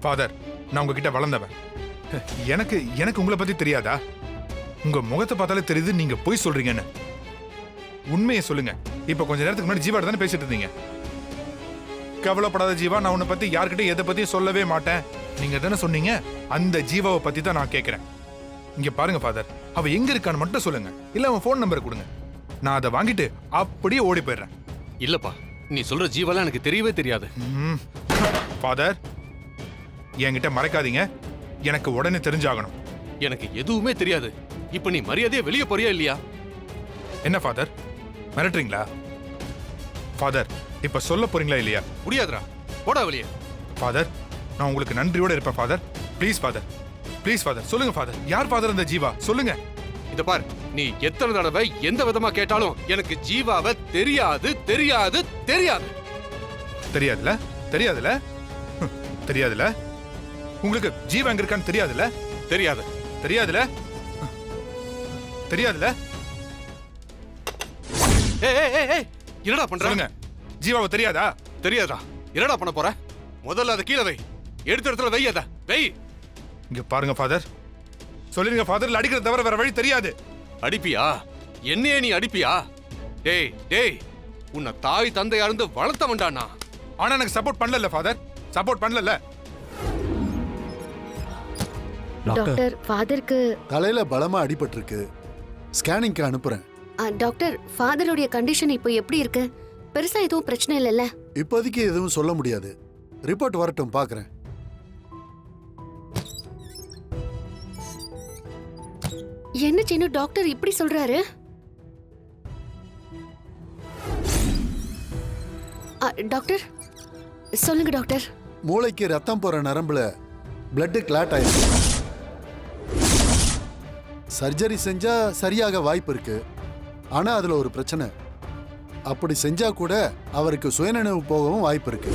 Father, நான் உங்ககிட்ட வளர்ந்தவன். எனக்கு எனக்கு உங்களை பத்தி தெரியாதா? உங்க முகத்தை பார்த்தாலே தெரியுது நீங்க பொய் சொல்றீங்கன்னு. உண்மையை சொல்லுங்க. இப்ப கொஞ்ச நேரத்துக்கு முன்னாடி ஜீவா தானே பேசிட்டு இருந்தீங்க. கவலைப்படாத ஜீவா, நான் உன்னை பத்தி யார்கிட்ட எதை பத்தியும் சொல்லவே மாட்டேன் நீங்க தானே சொன்னீங்க. அந்த ஜீவாவை பத்தி தான் நான் கேட்கிறேன். இங்க பாருங்க ஃபாதர், அவ எங்க இருக்கான்னு மட்டும் சொல்லுங்க. இல்ல அவன் போன் நம்பர் கொடுங்க. நான் அதை வாங்கிட்டு அப்படியே ஓடி போயிடுறேன். இல்லப்பா, நீ சொல்ற ஜீவாலாம் எனக்கு தெரியவே தெரியாது. ஃபாதர், என்கிட்ட மறைக்காதீங்க. எனக்கு உடனே தெரிஞ்சாகணும். எனக்கு எதுவுமே தெரியாது. இப்ப நீ மரியாதையா வெளியே போறியா இல்லையா? என்ன ஃபாதர், மிரட்டுறீங்களா? ஃபாதர், இப்ப சொல்ல போறீங்களா இல்லையா? முடியாதுடா, போடா வெளியே. ஃபாதர், நான் உங்களுக்கு நன்றியோட இருப்பேன் father. Please father, please father, சொல்லுங்க ஃபாதர். யார் ஃபாதர் அந்த ஜீவா? சொல்லுங்க. இத பாரு, நீ எத்தனை தடவை எந்த விதமா கேட்டாலும் எனக்கு ஜீவாவை தெரியாது தெரியாது தெரியாது. தெரியாதுல? தெரியாதுல? தெரியாதுல? உங்களுக்கு ஜீவா எங்க இருக்கான்னு தெரியாதுல? தெரியாது. தெரியாதுல? தெரியாதுல? ஏய், என்னடா பண்ற? சொல்லுங்க. ஜீவாவை தெரியாதா? தெரியாதா? என்னடா பண்ண போற? முதல்ல அதை கீழே வை. எடுத்த இடத்துல வை. அத வை. இங்க பாருங்க ஃபாதர், சொல்லிருங்க ஃபாதர். அடிக்கிற தவிர வேற வழி தெரியாது. அடிப்பியா? என்னையே நீ அடிப்பியா? டேய், உன்னை தாய் தந்தையா இருந்து வளர்த்தவன்டானா. ஆனா எனக்கு சப்போர்ட் பண்ணல ஃபாதர், சப்போர்ட் பண்ணல. டாக்டர், ஃபாதருக்கு தலையில பலமா அடிபட்டிருக்கு. ஸ்கேனிங்க்கு அனுப்புறேன். டாக்டர், ஃபாதருடைய கண்டிஷன் இப்போ எப்படி இருக்கு? பெருசா எதுவும் பிரச்சனை இல்லைல்ல? இப்போதைக்கு எதுவும் சொல்ல முடியாது. ரிப்போர்ட் வரட்டும், பார்க்கறேன். என்ன சின்ன டாக்டர் இப்படி சொல்றாரு? டாக்டர் சொல்லுங்க டாக்டர். மூளைக்கு ரத்தம் போற நரம்புல பிளட் கிளாட் ஆயிருக்கு. சர்ஜரி செஞ்சா சரியாக வாய்ப்பு இருக்கு. ஆனா அதுல ஒரு பிரச்சனை. அப்படி செஞ்சா கூட அவருக்கு சுயநினைவு போகவும் வாய்ப்பு இருக்கு.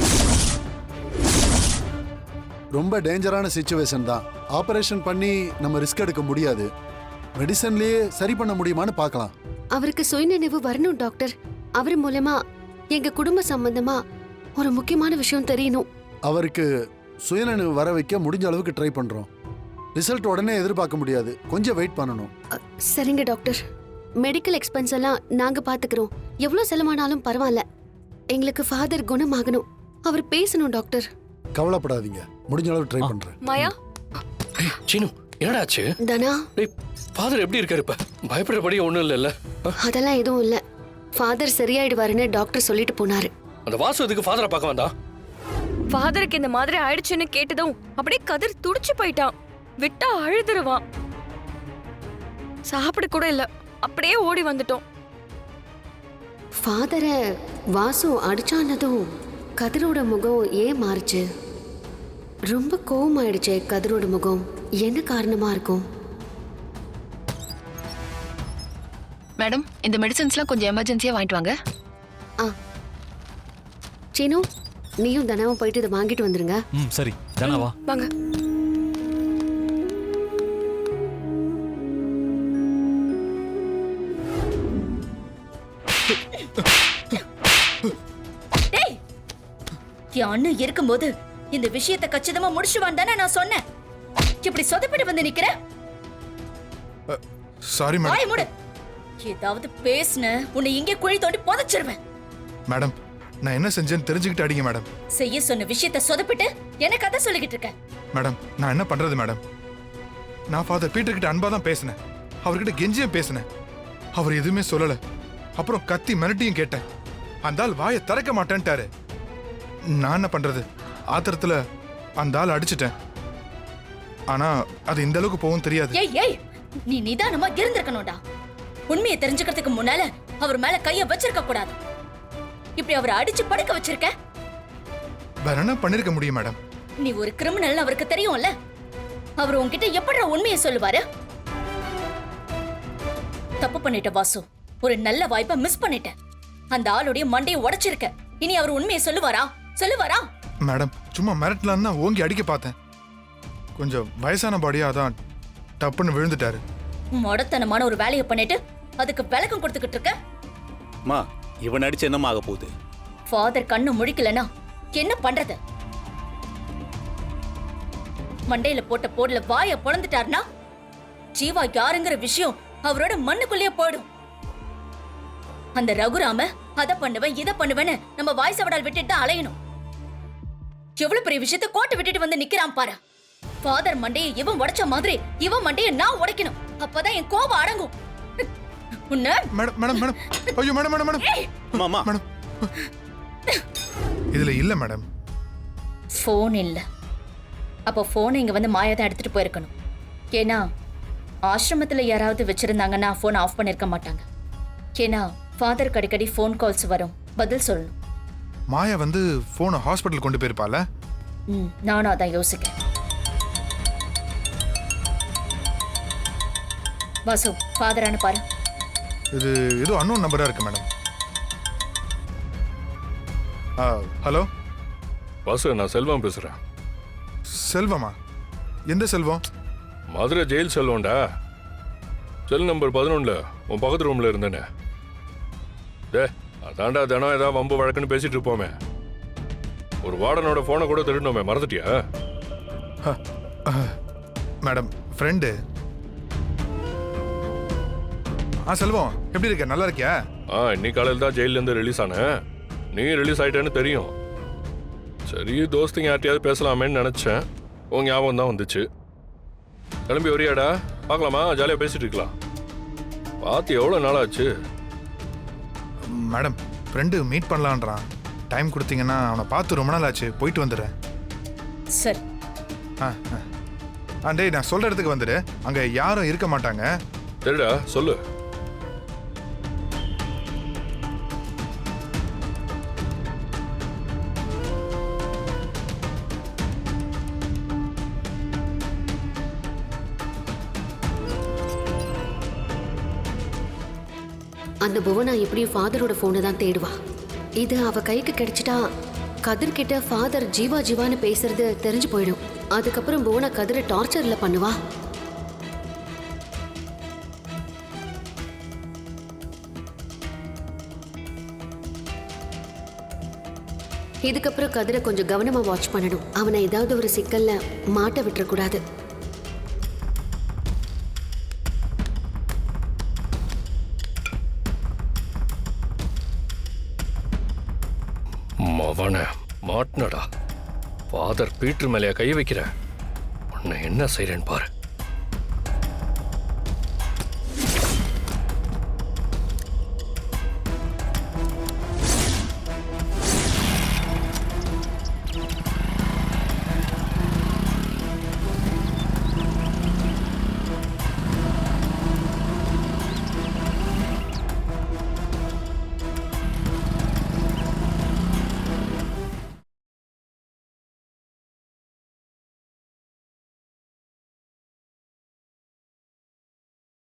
ரொம்ப டேஞ்சரான சிச்சுவேஷன் தான். ஆபரேஷன் பண்ணி நம்ம ரிஸ்க் எடுக்க முடியாது. மெடிசன்லயே சரி பண்ண முடியுமான்னு பார்க்கலாம். அவருக்கு சுயநினைவு வரணும் டாக்டர். அவர் மூலமா எங்க குடும்ப சம்பந்தமா ஒரு முக்கியமான விஷயம் தெரியணும். அவருக்கு சுயநினைவு வர வைக்க முடிஞ்ச அளவுக்கு ட்ரை பண்றோம். ரிசல்ட் உடனே எதிர்பார்க்க முடியாது. கொஞ்சம் வெயிட் பண்ணணும். சரிங்க டாக்டர். மெடிக்கல் எக்ஸ்பென்ஸ் எல்லாம் நாங்க பாத்துக்கிறோம். எவ்வளவு செலவானாலும் பரவாயில்ல. எங்களுக்கு ஃபாதர் குணமாகணும். அவர் பேசணும் டாக்டர். கவலைப்படாதீங்க, முடிஞ்ச அளவு ட்ரை பண்றேன். மாயா, சீனு, என்னடா ஆச்சு? தனா, ஃபாதர் எப்படி இருக்காரு இப்ப? பயப்படுறபடி ஒண்ணும் இல்லைல்ல? அதெல்லாம் எதுவும் இல்ல. ஃபாதர் சரியாயிடுவாருன்னு டாக்டர் சொல்லிட்டு போனாரு. அந்த வாசு எதுக்கு ஃபாதரை பார்க்க வந்தா? ஃபாதருக்கு இந்த மாதிரி ஆயிடுச்சுன்னு கேட்டதும் அப்படியே கதிர் துடிச்சு போயிட்டான். விட்டா அழுதுருவான். சாப்பிட கூட இல்ல, அப்படியே ஓடி வந்துட்டோம். ஃபாதர வாசு அடிச்சானதும் கதிரோட முகம் ஏன் மாறுச்சு? ரொம்ப கோவமாயிடுச்சு கதிரோட முகம். என்ன காரணமா இருக்கும்? மேடம், இந்த மெடிசன்ஸ்லாம் கொஞ்சம் எமர்ஜென்சியா வாங்கிட்டு வாங்க. சீனு, நீயும் தனாவும் போயிட்டு இதை வாங்கிட்டு வந்துருங்க. சரி, தனாவா வாங்க. என் அண்ணன் இருக்கும்போது இந்த விஷயத்தை கச்சிதமா முடிச்சுவான் தானே நான் சொன்னேன். இப்படி சொதப்பிட்டு வந்து நிக்கிற. Sorry madam. வாய் மூடு. ஏதாவது பேசுன உன்னை இங்கே குழி தோண்டி புதைச்சிருவேன். மேடம், நான் என்ன செஞ்சேன்னு தெரிஞ்சுக்கிட்டு அடிங்க மேடம். செய்ய சொன்ன விஷயத்தை சொதப்பிட்டு எனக்கு கதை சொல்லிக்கிட்டு இருக்க. மேடம், நான் என்ன பண்றது மேடம்? நான் ஃபாதர் பீட்டர் கிட்ட அன்பா தான் பேசினேன். அவர்கிட்ட கெஞ்சியும் பேசினேன். அவர் எதுவுமே சொல்லல. அப்புறம் கத்தி மிரட்டியும் கேட்டேன். அந்த ஆள் வாயை திறக்க மாட்டேன்ட்டாரு. நான் என்ன பண்றது? ஆத்திரத்துல அந்த ஆள் அடிச்சிட்டேன். ஆனா அது இந்த அளவுக்கு போகும் தெரியாது. ஏய், நீ நிதானமா இருந்திருக்கணும்டா. உண்மையை தெரிஞ்சுக்கிறதுக்கு முன்னால அவர் மேல கைய வச்சிருக்க கூடாது. இப்படி அவரை அடிச்சு படுக்க வச்சிருக்க. வேற என்ன பண்ணிருக்க முடியும் மேடம்? நீ ஒரு கிரிமினல் அவருக்கு தெரியும்ல. அவர் உன்கிட்ட எப்படி உண்மையை சொல்லுவாரு? தப்பு பண்ணிட்ட வாசு. ஒரு நல்ல வாய்ப்பை மிஸ் பண்ணிட்ட. அந்த ஆளுடைய மண்டையை உடைச்சிருக்க. இனி அவர் உண்மையை சொல்லுவாரா? மேடம், சும்மா மிரட்டலான்னு ஓங்கி அடிக்க பார்த்தேன். கொஞ்சம் வயசான பாடியா, அதான் டப்புன்னு விழுந்துட்டாரு. மொடத்தனமான ஒரு வேலையை பண்ணிட்டு அதுக்கு விளக்கம் கொடுத்துக்கிட்டு இருக்க. மா, இவன் அடிச்சு என்னமா ஆக போகுது? ஃபாதர் கண்ணு முழிக்கலனா என்ன பண்றது? மண்டையில போட்ட போடல வாய பொளந்துட்டாருன்னா ஜீவா யாருங்கிற விஷயம் அவரோட மண்ணுக்குள்ளேயே போயிடும். அந்த ரகுராம அத பண்ணுவேன் இத பண்ணுவேன்னு நம்ம வாய் சவடால் விட்டுட்டு தான் அலையணும். எவ்வளவு பெரிய விஷயத்த கோட்டை விட்டுட்டு வந்து நிக்கிறான் பாரு. ஃபாதர் மண்டையை இவன் உடைச்ச மாதிரி இவன் மண்டையை நான் உடைக்கணும். அப்பதான் என் கோபம் அடங்கும். உன்ன மேடம் மேடம் மேடம் ஐயோ மேடம் மேடம் மேடம் மாமா மேடம் இதுல இல்ல மேடம். போன் இல்ல. அப்போ போனை இங்க வந்து மாயா தான் எடுத்துட்டு போயிருக்கணும். ஏன்னா ஆசிரமத்துல யாராவது வச்சிருந்தாங்கன்னா போன் ஆஃப் பண்ணிருக்க மாட்டாங்க. ஏன்னா ஃபாதருக்கு அடிக்கடி ஃபோன் கால்ஸ் வரும், பதில் சொல்லணும். மாயா வந்து போனை ஹாஸ்பிட்டல் கொண்டு போயிருப்பால. நானும் அதான் யோசிக்கிறேன். வாசு, ஃபாதரானு பாரு. இது ஏதோ அன்னோன் நம்பரா இருக்கு மேடம். ஹலோ வாசு, நான் செல்வம் பேசுறேன். செல்வமா? எந்த செல்வம்? மதுரை ஜெயில் செல்வம்டா. செல் நம்பர் 11ல உன் பக்கத்து ரூம்ல இருந்தேனே. அதான்டா தினம் ஏதாவது வம்பு வழக்குன்னு பேசிட்டு இருப்போமே. ஒரு வார்டனோட போனை கூட திருடணுமே, மறந்துட்டியா? Madam friend. செல்வம் எப்படி இருக்க? நல்லா இருக்கியா? இன்னைக்கு காலையில் தான் ஜெயில இருந்து ரிலீஸ் ஆனேன். நீ ரிலீஸ் ஆயிட்டேன்னு தெரியும். சரி, தோஸ்துங்க யார்ட்டையாவது பேசலாமேன்னு நினைச்சேன். உன் ஞாபகம் தான் வந்துச்சு. கிளம்பி வரியாடா? பார்க்கலாமா? ஜாலியாக பேசிட்டு இருக்கலாம். பார்த்து எவ்வளோ நாள் ஆச்சு? மேடம் ஃப்ரெண்டு மீட் பண்ணலான்றான். டைம் கொடுத்தீங்கன்னா அவனை பார்த்து ரொம்ப நாள் ஆச்சு. போயிட்டு வந்துடுறேன். சரி. டேய், நான் சொல்ற இடத்துக்கு வந்துடு. அங்க யாரும் இருக்க மாட்டாங்க. சரிடா, சொல்லு. அந்த புவனா எப்படியும் ஃபாதரோட போனை தான் தேடுவா. இது அவ கைக்கு கிடைச்சிட்டா கதிர் கிட்ட ஃபாதர் ஜீவா ஜீவான்னு பேசுறது தெரிஞ்சு போயிடும். அதுக்கப்புறம் புவனா கதிரை டார்ச்சர்ல பண்ணுவா. இதுக்கப்புறம் கதிரை கொஞ்சம் கவனமா வாட்ச் பண்ணணும். அவனை ஏதாவது ஒரு சிக்கல்ல மாட்ட விட்டுறக்கூடாது. மவன மாட்டினடா. ஃபாதர் பீட்டர் மேலையா கை வைக்கிற? உன்னை என்ன செய்றேன்னு பாரு.